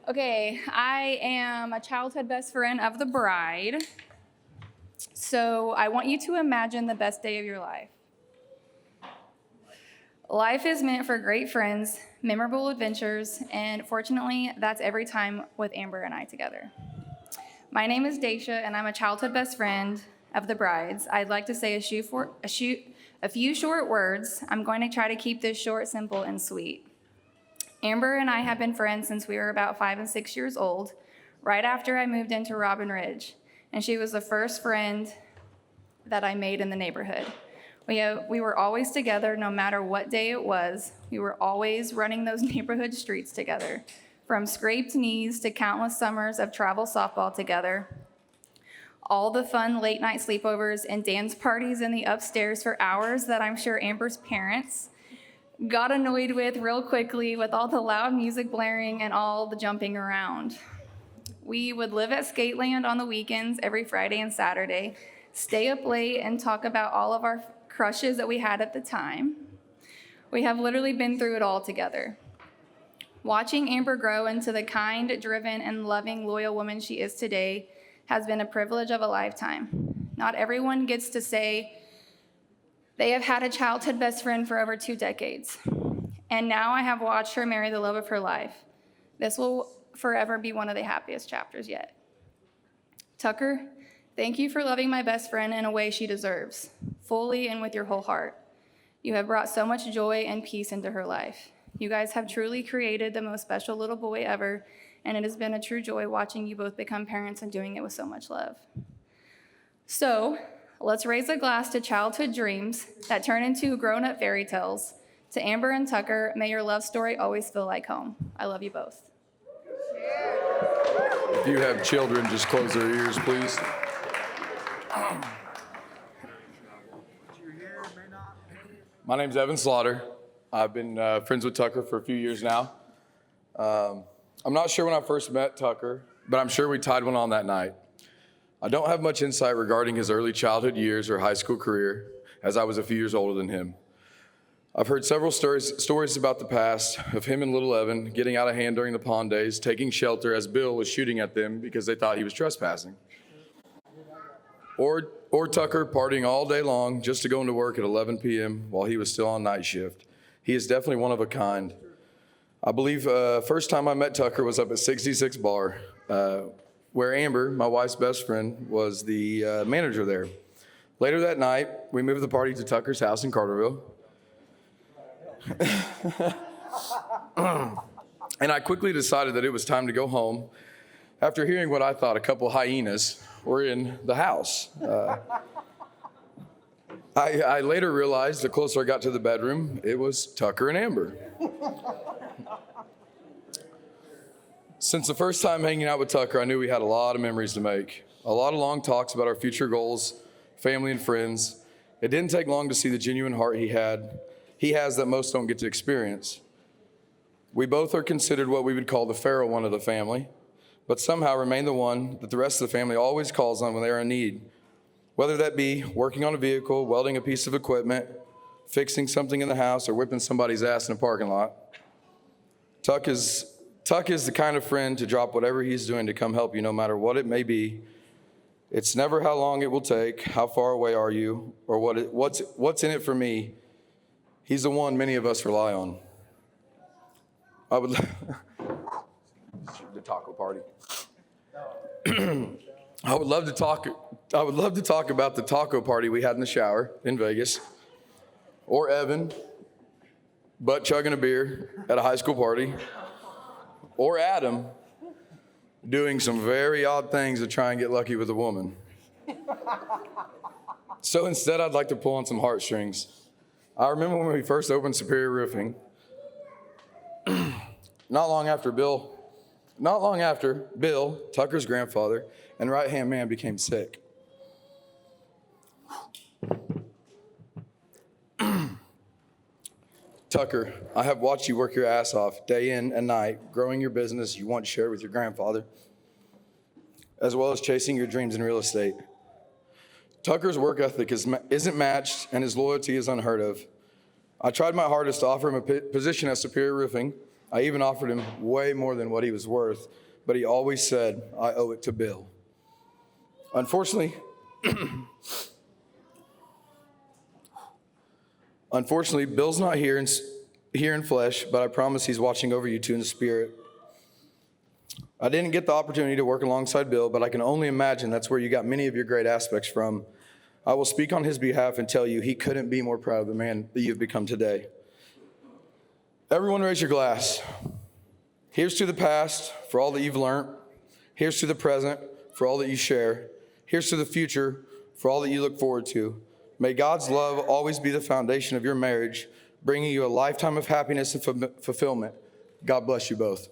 Okay, I am a childhood best friend of the bride. So I want you to imagine the best day of your life. Life is meant for great friends, memorable adventures, and fortunately, that's every time with Amber and I together. My name is Daisha, and I'm a childhood best friend of the brides. I'd like to say a few short words. I'm going to try to keep this short, simple, and sweet. Amber and I have been friends since we were about 5 and 6 years old, right after I moved into Robin Ridge, and she was the first friend that I made in the neighborhood. We were always together no matter what day it was. We were always running those neighborhood streets together, from scraped knees to countless summers of travel softball together, all the fun late night sleepovers and dance parties in the upstairs for hours that I'm sure Amber's parents got annoyed with real quickly with all the loud music blaring and all the jumping around. We would live at Skateland on the weekends every Friday and Saturday, stay up late and talk about all of our crushes that we had at the time. We have literally been through it all together. Watching Amber grow into the kind, driven, and loving, loyal woman she is today has been a privilege of a lifetime. Not everyone gets to say they have had a childhood best friend for over 2 decades. And now I have watched her marry the love of her life. This will forever be one of the happiest chapters yet. Tucker, thank you for loving my best friend in a way she deserves, fully and with your whole heart. You have brought so much joy and peace into her life. You guys have truly created the most special little boy ever, and it has been a true joy watching you both become parents and doing it with so much love. So, let's raise a glass to childhood dreams that turn into grown-up fairy tales. To Amber and Tucker, may your love story always feel like home. I love you both. If you have children, just close their ears, please. My name's Evan Slaughter. I've been friends with Tucker for a few years now. I'm not sure when I first met Tucker, but I'm sure we tied one on that night. I don't have much insight regarding his early childhood years or high school career, as I was a few years older than him. I've heard several stories about the past of him and little Evan getting out of hand during the pond days, taking shelter as Bill was shooting at them because they thought he was trespassing. Or Tucker partying all day long just to go into work at 11 p.m. while he was still on night shift. He is definitely one of a kind. I believe first time I met Tucker was up at 66 Bar, where Amber, my wife's best friend, was the manager there. Later that night, we moved the party to Tucker's house in Carterville. And I quickly decided that it was time to go home after hearing what I thought a couple hyenas were in the house. I later realized the closer I got to the bedroom, it was Tucker and Amber. Since the first time hanging out with Tucker, I knew we had a lot of memories to make. A lot of long talks about our future goals, family and friends. It didn't take long to see the genuine heart he has that most don't get to experience. We both are considered what we would call the feral one of the family, but somehow remain the one that the rest of the family always calls on when they are in need. Whether that be working on a vehicle, welding a piece of equipment, fixing something in the house, or whipping somebody's ass in a parking lot. Tuck is the kind of friend to drop whatever he's doing to come help you no matter what it may be. It's never how long it will take, how far away are you, or what's in it for me. He's the one many of us rely on. The taco party. I would love to talk about the taco party we had in the shower in Vegas, or Evan butt chugging a beer at a high school party, or Adam doing some very odd things to try and get lucky with a woman. So instead, I'd like to pull on some heartstrings. I remember when we first opened Superior Roofing. Not long after Bill, Tucker's grandfather and right-hand man became sick. Tucker, I have watched you work your ass off day in and night, growing your business you once shared with your grandfather, as well as chasing your dreams in real estate. Tucker's work ethic isn't matched, and his loyalty is unheard of. I tried my hardest to offer him a position at Superior Roofing, I even offered him way more than what he was worth, but he always said, I owe it to Bill. Unfortunately, Bill's not here in flesh, but I promise he's watching over you two in the spirit. I didn't get the opportunity to work alongside Bill, but I can only imagine that's where you got many of your great aspects from. I will speak on his behalf and tell you he couldn't be more proud of the man that you've become today. Everyone raise your glass. Here's to the past for all that you've learned. Here's to the present for all that you share. Here's to the future for all that you look forward to. May God's love always be the foundation of your marriage, bringing you a lifetime of happiness and fulfillment. God bless you both.